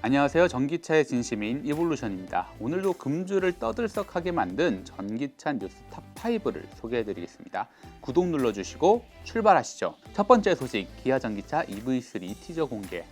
안녕하세요. 전기차의 진심인 이볼루션입니다. 오늘도 금주를 떠들썩하게 만든 전기차 뉴스 탑5를 소개해드리겠습니다. 구독 눌러주시고 출발하시죠. 첫 번째 소식, 기아 전기차 EV3 티저 공개.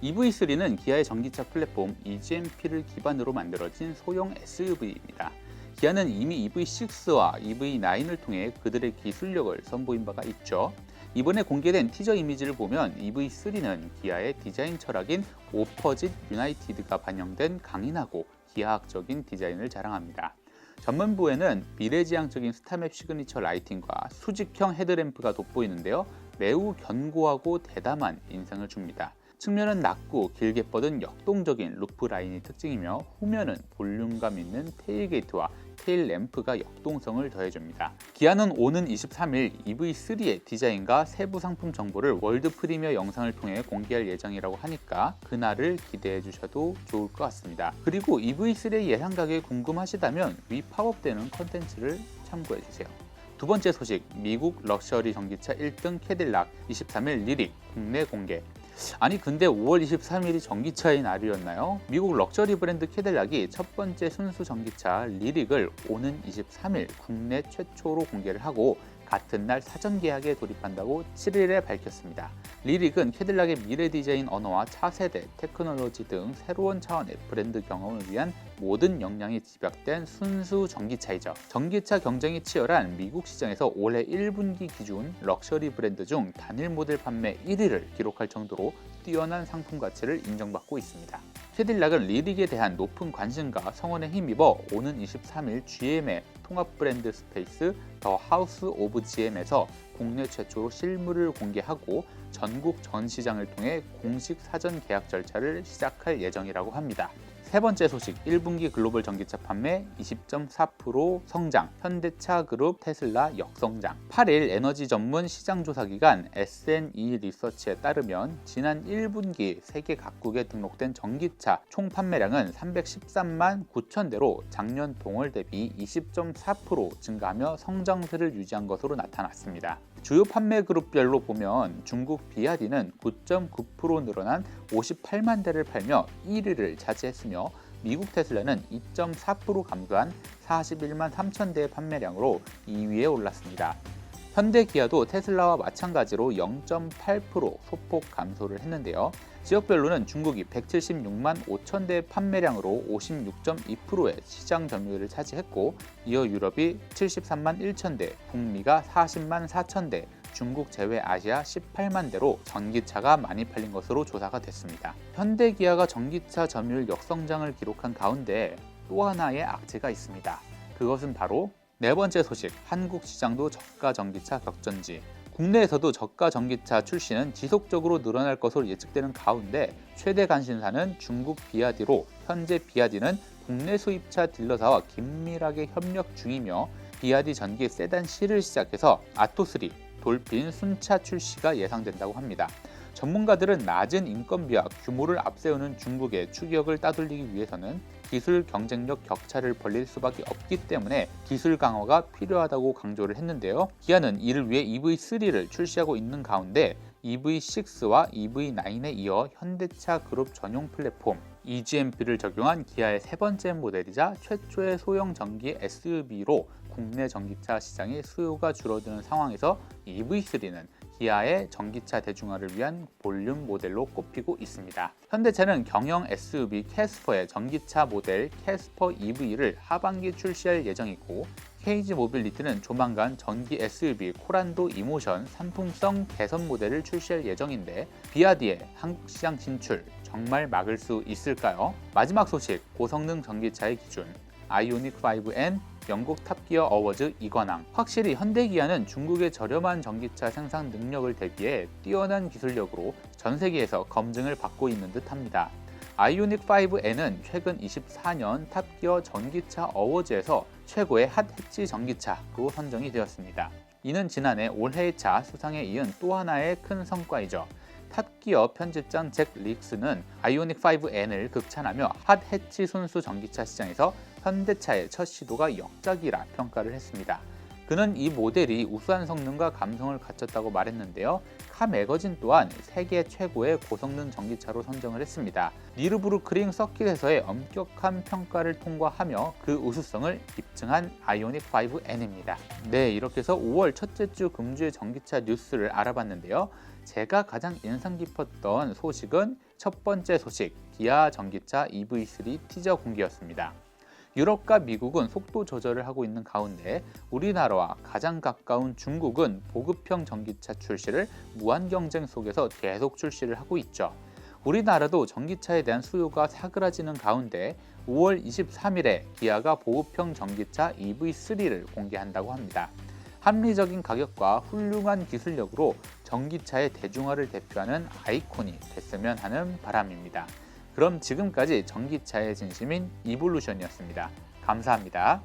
EV3는 기아의 전기차 플랫폼 EGMP를 기반으로 만들어진 소형 SUV입니다. 기아는 이미 EV6와 EV9을 통해 그들의 기술력을 선보인 바가 있죠. 이번에 공개된 티저 이미지를 보면 EV3는 기아의 디자인 철학인 오퍼짓 유나이티드가 반영된 강인하고 기하학적인 디자인을 자랑합니다. 전면부에는 미래지향적인 스타맵 시그니처 라이팅과 수직형 헤드램프가 돋보이는데요. 매우 견고하고 대담한 인상을 줍니다. 측면은 낮고 길게 뻗은 역동적인 루프 라인이 특징이며 후면은 볼륨감 있는 테일게이트와 테일 램프가 역동성을 더해줍니다. 기아는 오는 23일 EV3의 디자인과 세부 상품 정보를 월드 프리미어 영상을 통해 공개할 예정이라고 하니까 그날을 기대해 주셔도 좋을 것 같습니다. 그리고 EV3의 예상 가격이 궁금하시다면 위 팝업되는 컨텐츠를 참고해 주세요. 두 번째 소식, 미국 럭셔리 전기차 1등 캐딜락 23일 리릭 국내 공개. 아니 근데 5월 23일이 전기차의 날이었나요? 미국 럭셔리 브랜드 캐딜락이 첫 번째 순수 전기차 리릭을 오는 23일 국내 최초로 공개를 하고 같은 날 사전 계약에 돌입한다고 7일에 밝혔습니다. 리릭은 캐딜락의 미래 디자인 언어와 차세대, 테크놀로지 등 새로운 차원의 브랜드 경험을 위한 모든 역량이 집약된 순수 전기차이죠. 전기차 경쟁이 치열한 미국 시장에서 올해 1분기 기준 럭셔리 브랜드 중 단일 모델 판매 1위를 기록할 정도로 뛰어난 상품 가치를 인정받고 있습니다. 캐딜락은 리릭에 대한 높은 관심과 성원에 힘입어 오는 23일 GM의 통합 브랜드 스페이스 더 하우스 오브 GM에서 국내 최초로 실물을 공개하고 전국 전 시장을 통해 공식 사전 계약 절차를 시작할 예정이라고 합니다. 세 번째 소식, 1분기 글로벌 전기차 판매 20.4% 성장, 현대차 그룹 테슬라 역성장. 8일 에너지 전문 시장조사기관 S&E 리서치에 따르면 지난 1분기 세계 각국에 등록된 전기차 총 판매량은 313만 9천 대로 작년 동월 대비 20.4% 증가하며 성장세를 유지한 것으로 나타났습니다. 주요 판매 그룹별로 보면 중국 비아디는 9.9% 늘어난 58만 대를 팔며 1위를 차지했으며 미국 테슬라는 2.4% 감소한 41만 3천 대의 판매량으로 2위에 올랐습니다. 현대 기아도 테슬라와 마찬가지로 0.8% 소폭 감소를 했는데요. 지역별로는 중국이 176만 5천 대 판매량으로 56.2%의 시장 점유율을 차지했고 이어 유럽이 73만 1천 대, 북미가 40만 4천 대, 중국 제외 아시아 18만 대로 전기차가 많이 팔린 것으로 조사가 됐습니다. 현대기아가 전기차 점유율 역성장을 기록한 가운데 또 하나의 악재가 있습니다. 그것은 바로 네 번째 소식, 한국 시장도 저가 전기차 격전지. 국내에서도 저가 전기차 출시는 지속적으로 늘어날 것으로 예측되는 가운데 최대 관심사는 중국 비아디로 현재 비아디는 국내 수입차 딜러사와 긴밀하게 협력 중이며 비아디 전기 세단 C를 시작해서 아토3, 돌핀, 순차 출시가 예상된다고 합니다. 전문가들은 낮은 인건비와 규모를 앞세우는 중국의 추격을 따돌리기 위해서는 기술 경쟁력 격차를 벌릴 수밖에 없기 때문에 기술 강화가 필요하다고 강조를 했는데요. 기아는 이를 위해 EV3를 출시하고 있는 가운데 EV6와 EV9에 이어 현대차 그룹 전용 플랫폼 EGMP를 적용한 기아의 세 번째 모델이자 최초의 소형 전기 SUV로 국내 전기차 시장의 수요가 줄어드는 상황에서 EV3는 기아의 전기차 대중화를 위한 볼륨 모델로 꼽히고 있습니다. 현대차는 경영 SUV 캐스퍼의 전기차 모델 캐스퍼 EV를 하반기 출시할 예정이고 KG 모빌리티는 조만간 전기 SUV 코란도 이모션 상품성 개선 모델을 출시할 예정인데 비아디의 한국 시장 진출 정말 막을 수 있을까요? 마지막 소식, 고성능 전기차의 기준 아이오닉 5N 영국 탑기어 어워즈 2관왕. 확실히 현대기아는 중국의 저렴한 전기차 생산 능력을 대비해 뛰어난 기술력으로 전 세계에서 검증을 받고 있는 듯합니다. 아이오닉 5N은 최근 24년 탑기어 전기차 어워즈에서 최고의 핫 해치 전기차로 선정이 되었습니다. 이는 지난해 올해의 차 수상에 이은 또 하나의 큰 성과이죠. 탑기어 편집장 잭 릭스는 아이오닉 5N을 극찬하며 핫 해치 순수 전기차 시장에서 현대차의 첫 시도가 역작이라 평가를 했습니다. 그는 이 모델이 우수한 성능과 감성을 갖췄다고 말했는데요. 카 매거진 또한 세계 최고의 고성능 전기차로 선정을 했습니다. 니르부르크링 서킷에서의 엄격한 평가를 통과하며 그 우수성을 입증한 아이오닉 5N입니다. 네, 이렇게 해서 5월 첫째 주 금주의 전기차 뉴스를 알아봤는데요. 제가 가장 인상 깊었던 소식은 첫 번째 소식, 기아 전기차 EV3 티저 공개였습니다. 유럽과 미국은 속도 조절을 하고 있는 가운데 우리나라와 가장 가까운 중국은 보급형 전기차 출시를 무한 경쟁 속에서 계속 출시를 하고 있죠. 우리나라도 전기차에 대한 수요가 사그라지는 가운데 5월 23일에 기아가 보급형 전기차 EV3를 공개한다고 합니다. 합리적인 가격과 훌륭한 기술력으로 전기차의 대중화를 대표하는 아이콘이 됐으면 하는 바람입니다. 그럼 지금까지 전기차의 진심인 이볼루션이었습니다. 감사합니다.